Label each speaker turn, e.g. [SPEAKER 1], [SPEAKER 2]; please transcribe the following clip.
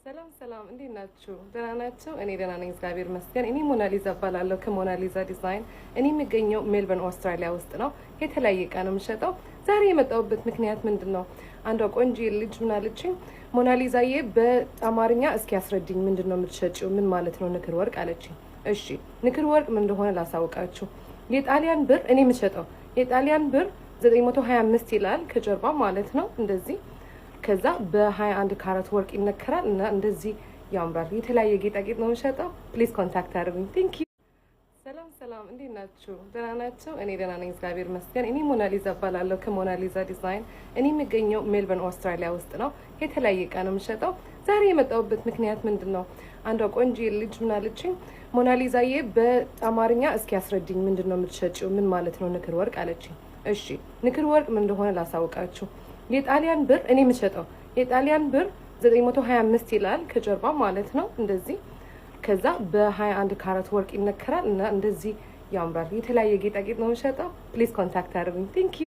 [SPEAKER 1] ሰላም እንዴት ናችሁ? ደህና ናችሁ? እኔ ደህና ነኝ እግዚአብሔር ይመስገን። እኔ ሞናሊዛ እባላለሁ ከሞናሊዛ ዲዛይን። እኔ የምገኘው ሜልበርን አውስትራሊያ ውስጥ ነው። የተለያየ እቃ ነው የምሸጠው። ዛሬ የመጣሁበት ምክንያት ምንድነው? አንዷ ቆንጆ ልጅ ምን አለችኝ፣ ሞናሊዛዬ በአማርኛ እስኪ ያስረድኝ፣ ምንድነው የምትሸጪው? ምን ማለት ነው ንክር ወርቅ አለችኝ። እሺ ንክር ወርቅ ምን እንደሆነ ላሳውቃችሁ። የጣሊያን ብር እኔ የምሸጠው የጣሊያን ብር 925 ይላል ከጀርባ ማለት ነው እንደዚህ ከዛ በ21 ካራት ወርቅ ይነከራል እና እንደዚህ ያምራል። የተለያየ ጌጣጌጥ ነው የምሸጠው። ፕሊዝ ኮንታክት አድርጉኝ። ቴንክ ዩ። ሰላም እንዴት ናችሁ? ደህና ናችሁ? እኔ ደህና ነኝ እግዚአብሔር ይመስገን። እኔ ሞናሊዛ እባላለሁ ከሞናሊዛ ዲዛይን። እኔ የምገኘው ሜልበርን አውስትራሊያ ውስጥ ነው። የተለያየ እቃ ነው የምሸጠው። ዛሬ የመጣሁበት ምክንያት ምንድነው? አንዷ ቆንጆ ልጅ ምን አለችኝ፣ ሞናሊዛዬ በአማርኛ እስኪ ያስረድኝ፣ ምንድነው የምትሸጪው? ምን ማለት ነው ንክር ወርቅ አለችኝ። እሺ ንክር ወርቅ ምን እንደሆነ ላሳውቃችሁ። የጣሊያን ብር እኔ የምሸጠው የጣሊያን ብር 925 ይላል ከጀርባ ማለት ነው እንደዚህ ከዛ በ21 ካራት ወርቅ ይነከራል እና እንደዚህ ያምራል። የተለያየ ጌጣጌጥ ነው የምሸጠው። ፕሊዝ ኮንታክት አድርጉኝ። ቴንክ ዩ